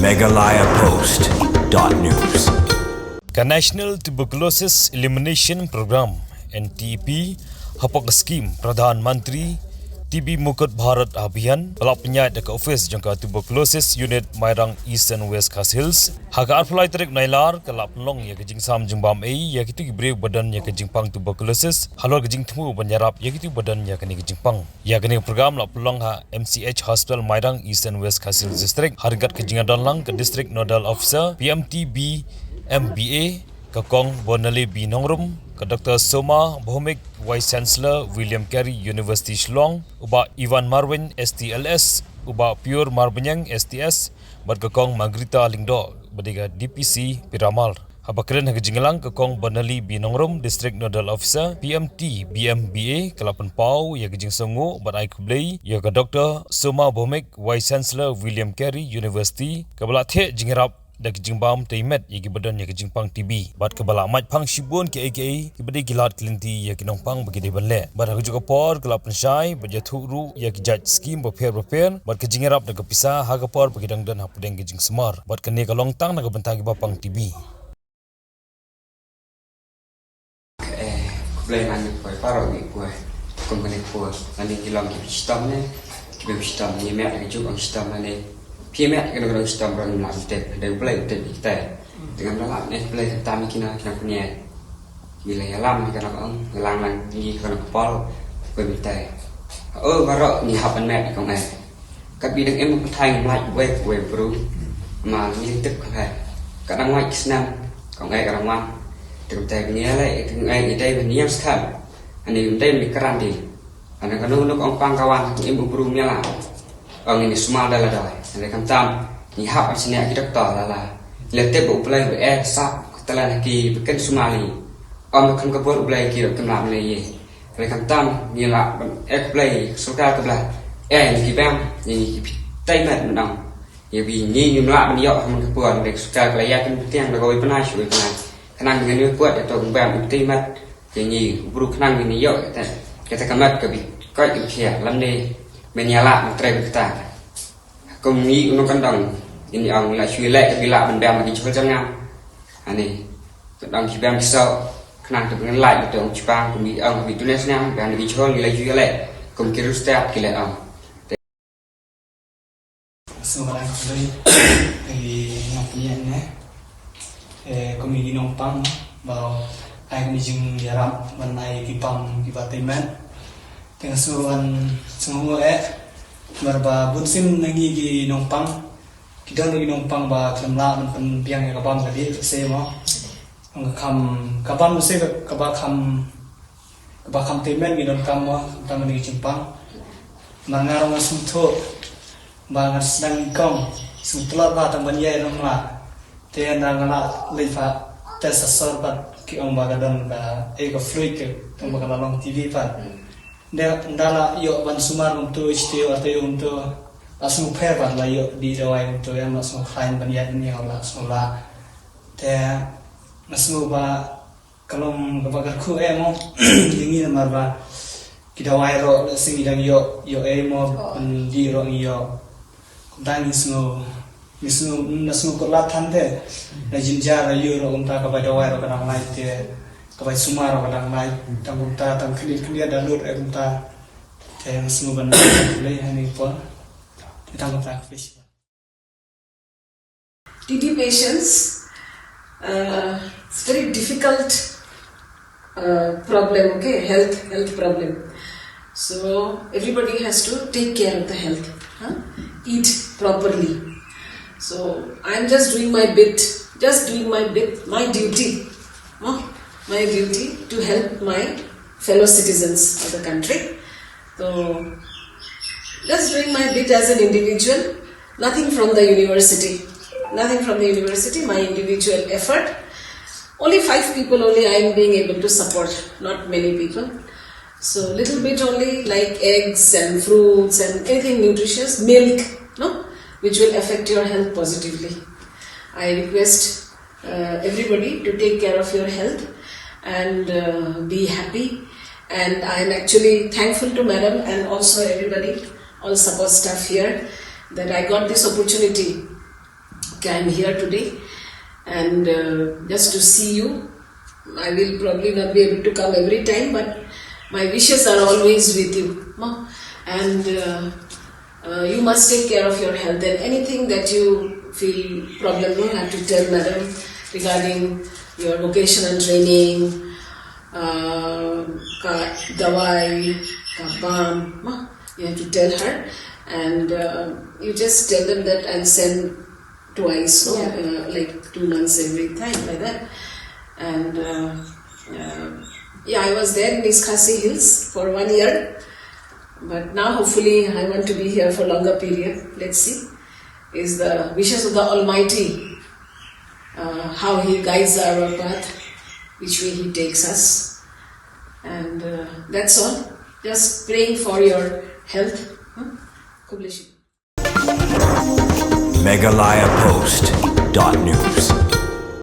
meghalayapost.news. National Tuberculosis Elimination Program (NTP) hapak skim Pradhan Mantri TB Mukut Bharat Abhiyan pelak penyat dekat ofis jangka tuberculosis unit Mairang East and West Khas Hills haga arpulai tarik nailar kelap pelong ya kejing sam Jingbam ya kitu gibreu badan ya kejing pang tuberculosis halor kejing temu banyarap ya kitu badan ya keni kejing pang ya keni program lap pelong ha MCH Hospital Mairang East and West Khas Hills District hargat kejing adalang ke District Nodal Officer PMTB MBA Kakong Bonali Binongrum ke Dr. Soma Bhowmick Chancellor William Carey University Shillong uba Ivan Marwin STLS uba Pure Marbenyang STS bat Kakong Magrita Lingdo badiga DPC Piramal habakren hagajingalang Kakong Bonali Binongrum District Nodal Officer PMT BMBA Kelapan Pau ya gejing songo bat ai kublei ya ke Dr. Soma Bhowmick Chancellor William Carey University kabala the jingrap dak Jingbam Teimet ya gibadan ya Jingbam TB bat kebala maj pang shibun ke AKA kibadi gilat kelinti ya kinong pang bagi debanle bat ha juga por kelap pensai bajathu ru ya kijat skim beper bat kejingerap dak pisah ha por bagi dangdan ha pudeng gejing semar bat kene kalong tang nak bentang ba pang TB Kublai man koi paro ni koi kompani koi ani kilong ki sistem ne ki sistem ni me dak juk ang sistem ne Pimet kena sistem orang melantik dari play kita dengan dalam play kami kena punya wilayah lam kena ngelang lagi kena kepal kita baru ni happen met kong tapi dengan thay like way bro mà liên tục kadang white snap kong kadang wan kita punya lại ngày đây mình niam sekali ani đây mình keran di ana kanu nuk ong pangkawan em buru mela ong ini semua adalah Mereka tam ni hab sini kita doktor lah. Letih buat pelai buat sap telah lagi bukan Somali. Kan kebor pelai kira kemana Malay. Mereka tam ni lah pelai suka kebelah. Ni bam ni Teimet menang. Ya bi ni lah meniak kan kebor mereka suka kelaya kan tiang dah kau pernah cuy pernah. Kenang dengan dia buat atau bam Teimet yang ni buru kenang ni yok kita kemat kebi kau ikhya lam ni menyala menteri kita. Công nghĩ nó cân đồng in ông là suy lệ vì lạ mình bèm mà đi chơi trong nhau này đồng chỉ bèm sợ khả năng được lại được ông chụp băng cùng bị ông bị tuân nam bèm đi chơi là suy lệ cùng cái step cái lệ ông Soma Bhowmick thì ngọc nhiên nhé công ty nông pang vào ai cũng dừng nhà rắmวันnày cái pang cái Teimet dengan suruhan semua Marba bunsim nangi gi nongpang kidang lagi nongpang ba kemla men piang ya kabam tadi se mo ang kabam se kabam Teimet gi nongkam mo tam ni Jingbam mangarong sumtho ba ngasdang kong sumtla ba tam banyai nongla te nangala lefa te sasor ba ki ong ba gadon ba ego fluid ke ong ba kalong TV pa ndala yo ban sumar untuk istio atau untuk langsung perban lah yo di rawai untuk yang langsung klien ban ya ni yang langsung lah te langsung ba kalau bagar ku emo ini marba kita wairo sing idang yo emo di ro yo kudang isnu nasu ko latan te na jinja ra yo ro unta ka ba wairo ka nang lai te kabai sumar kadang mai tambunta tam kini ada lur emta yang semua benda boleh hani pun kita ngata fish TB patients it's very difficult problem, okay, health problem, so everybody has to take care of the health, eat properly. So I'm just doing my bit, my duty to help my fellow citizens of the country. So, just doing my bit as an individual, nothing from the university, my individual effort. Only 5 people only I am being able to support, not many people. So, little bit only like eggs and fruits and anything nutritious, milk, which will affect your health positively. I request everybody to take care of your health and be happy, and I am actually thankful to madam and also everybody, all support staff here, that I got this opportunity came here today and just to see you. I will probably not be able to come every time, but my wishes are always with you, Ma. And you must take care of your health, and anything that you feel problem, you have to tell Madam regarding your vocational training, dawai, balm, Ma. You have to tell her, and you just tell them that and send twice, no? Like 2 months every time, like that. And I was there in East Khasi Hills for 1 year, but now hopefully I want to be here for longer period. Let's see. Is the wishes of the Almighty, how He guides our path, which way He takes us, and that's all. Just praying for your health. meghalayapost.news